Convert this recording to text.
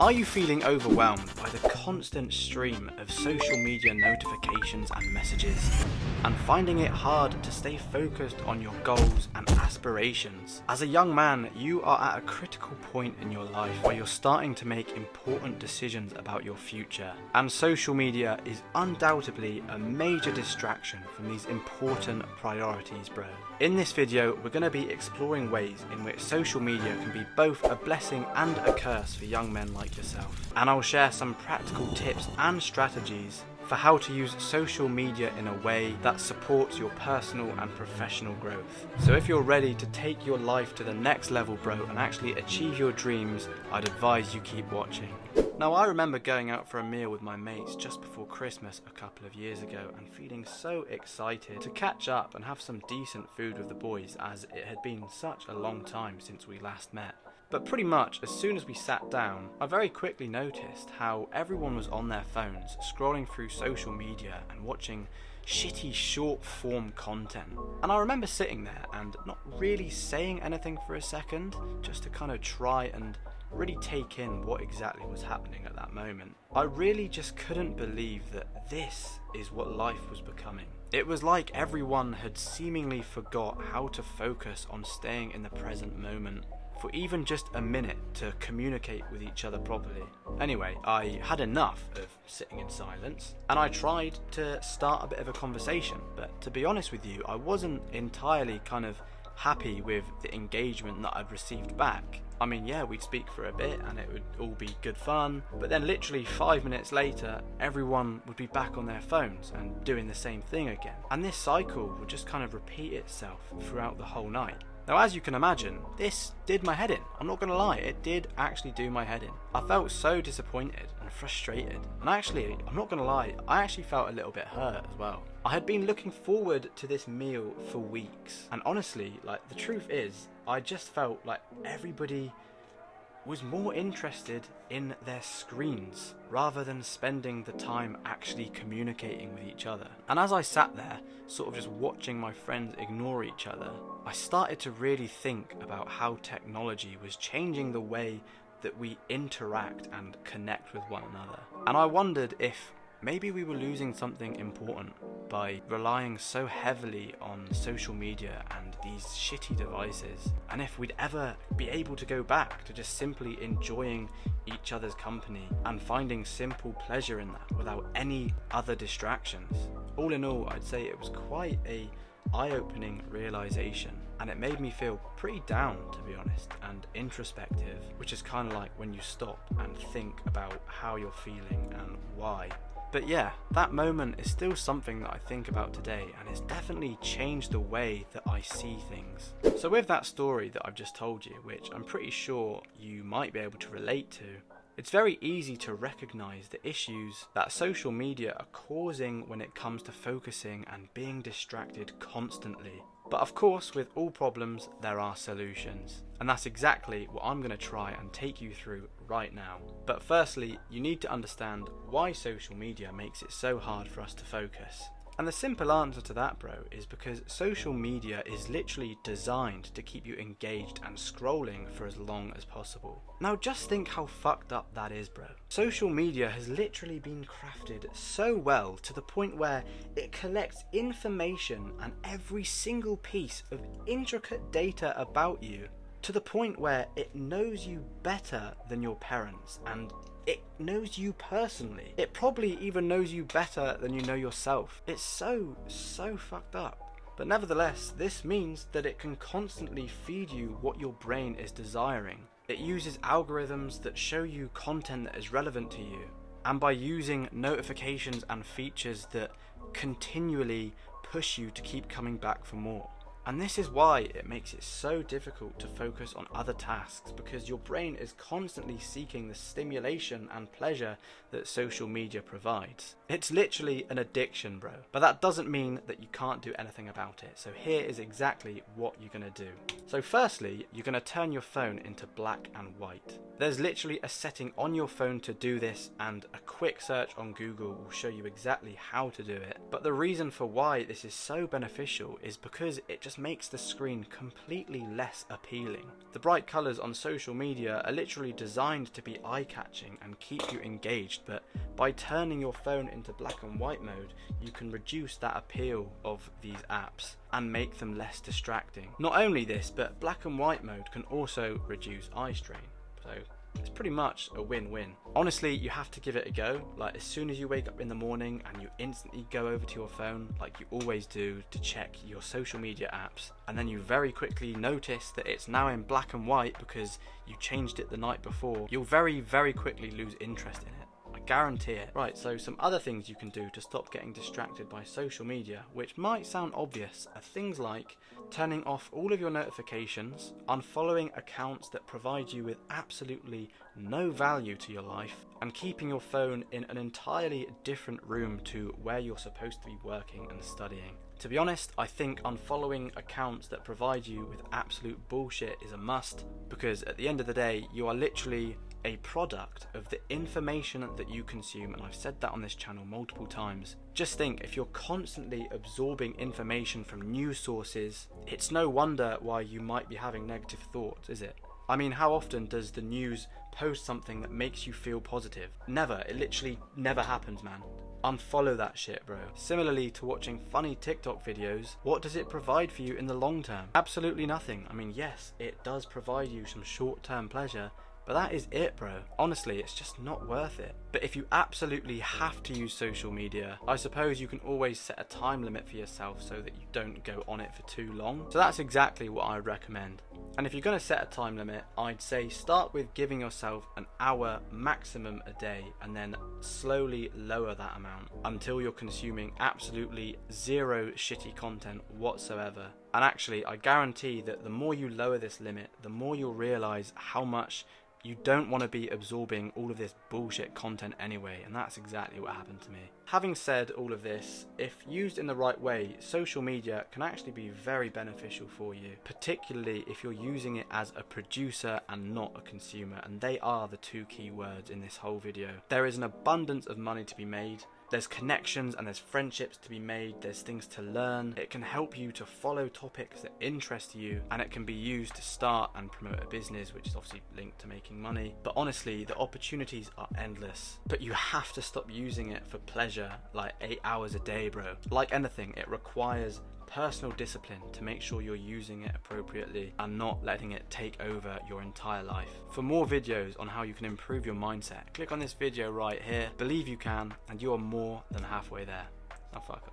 Are you feeling overwhelmed by the constant stream of social media notifications and messages, and finding it hard to stay focused on your goals and aspirations? As a young man, you are at a critical point in your life where you're starting to make important decisions about your future, and social media is undoubtedly a major distraction from these important priorities, bro. In this video, we're going to be exploring ways in which social media can be both a blessing and a curse for young men like yourself. And I'll share some practical tips and strategies for how to use social media in a way that supports your personal and professional growth. So if you're ready to take your life to the next level, bro, and actually achieve your dreams, I'd advise you keep watching. Now, I remember going out for a meal with my mates just before Christmas a couple of years ago and feeling so excited to catch up and have some decent food with the boys, as it had been such a long time since we last met. But pretty much as soon as we sat down, I very quickly noticed how everyone was on their phones, scrolling through social media and watching shitty short form content. And I remember sitting there and not really saying anything for a second, just to kind of try and really take in what exactly was happening at that moment. I really just couldn't believe that this is what life was becoming. It was like everyone had seemingly forgot how to focus on staying in the present moment for even just a minute to communicate with each other properly. Anyway, I had enough of sitting in silence, and I tried to start a bit of a conversation, but to be honest with you, I wasn't entirely kind of happy with the engagement that I'd received back. I mean, yeah, we'd speak for a bit and it would all be good fun, but then literally 5 minutes later, everyone would be back on their phones and doing the same thing again. And this cycle would just kind of repeat itself throughout the whole night. Now, as you can imagine, this did my head in. I'm not going to lie, it did actually do my head in. I felt so disappointed and frustrated. And actually, I'm not going to lie, I actually felt a little bit hurt as well. I had been looking forward to this meal for weeks. And honestly, the truth is, I just felt like everybody was more interested in their screens rather than spending the time actually communicating with each other. And as I sat there, sort of just watching my friends ignore each other, I started to really think about how technology was changing the way that we interact and connect with one another. And I wondered if maybe we were losing something important by relying so heavily on social media and these shitty devices, and if we'd ever be able to go back to just simply enjoying each other's company and finding simple pleasure in that without any other distractions. All in all, I'd say it was quite a eye-opening realization, and it made me feel pretty down, to be honest, and introspective, which is kind of like when you stop and think about how you're feeling and why. But yeah, that moment is still something that I think about today, and it's definitely changed the way that I see things. So with that story that I've just told you, which I'm pretty sure you might be able to relate to, it's very easy to recognize the issues that social media are causing when it comes to focusing and being distracted constantly. But of course, with all problems, there are solutions. And that's exactly what I'm going to try and take you through right now. But firstly, you need to understand why social media makes it so hard for us to focus. And the simple answer to that, bro, is because social media is literally designed to keep you engaged and scrolling for as long as possible. Now just think how fucked up that is, bro. Social media has literally been crafted so well to the point where it collects information and every single piece of intricate data about you, to the point where it knows you better than your parents, and it knows you personally. It probably even knows you better than you know yourself. It's so fucked up. But nevertheless, this means that it can constantly feed you what your brain is desiring. It uses algorithms that show you content that is relevant to you. And by using notifications and features that continually push you to keep coming back for more. And this is why it makes it so difficult to focus on other tasks, because your brain is constantly seeking the stimulation and pleasure that social media provides. It's literally an addiction, bro. But that doesn't mean that you can't do anything about it. So here is exactly what you're going to do. So firstly, you're going to turn your phone into black and white. There's literally a setting on your phone to do this, and a quick search on Google will show you exactly how to do it. But the reason for why this is so beneficial is because it just just makes the screen completely less appealing. The bright colours on social media are literally designed to be eye-catching and keep you engaged, but by turning your phone into black and white mode, you can reduce that appeal of these apps and make them less distracting. Not only this, but black and white mode can also reduce eye strain. So it's pretty much a win-win. Honestly, you have to give it a go. Like, as soon as you wake up in the morning and you instantly go over to your phone, like you always do, to check your social media apps, and then you very quickly notice that it's now in black and white because you changed it the night before, you'll very, very quickly lose interest in it. I guarantee it. Right, so some other things you can do to stop getting distracted by social media, which might sound obvious, are things like turning off all of your notifications, unfollowing accounts that provide you with absolutely no value to your life, and keeping your phone in an entirely different room to where you're supposed to be working and studying. To be honest, I think unfollowing accounts that provide you with absolute bullshit is a must, because at the end of the day, you are literally a product of the information that you consume, and I've said that on this channel multiple times. Just think, if you're constantly absorbing information from news sources, it's no wonder why you might be having negative thoughts, is it? I mean, how often does the news post something that makes you feel positive? Never. It literally never happens, man. Unfollow that shit, bro. Similarly to watching funny TikTok videos, what does it provide for you in the long term? Absolutely nothing. I mean, yes, it does provide you some short-term pleasure, but that is it, bro. Honestly, it's just not worth it. But if you absolutely have to use social media, I suppose you can always set a time limit for yourself so that you don't go on it for too long. So that's exactly what I would recommend. And if you're going to set a time limit, I'd say start with giving yourself an hour maximum a day, and then slowly lower that amount until you're consuming absolutely zero shitty content whatsoever. And actually, I guarantee that the more you lower this limit, the more you'll realize how much you don't want to be absorbing all of this bullshit content anyway, and that's exactly what happened to me. Having said all of this, if used in the right way, social media can actually be very beneficial for you, particularly if you're using it as a producer and not a consumer, and they are the two key words in this whole video. There is an abundance of money to be made. There's connections and there's friendships to be made, there's things to learn. It can help you to follow topics that interest you, and it can be used to start and promote a business, which is obviously linked to making money. But honestly, the opportunities are endless. But you have to stop using it for pleasure, like 8 hours a day, bro. Like anything, it requires personal discipline to make sure you're using it appropriately and not letting it take over your entire life. For more videos on how you can improve your mindset, click on this video right here. Believe you can, and you are more than halfway there. Now fuck off.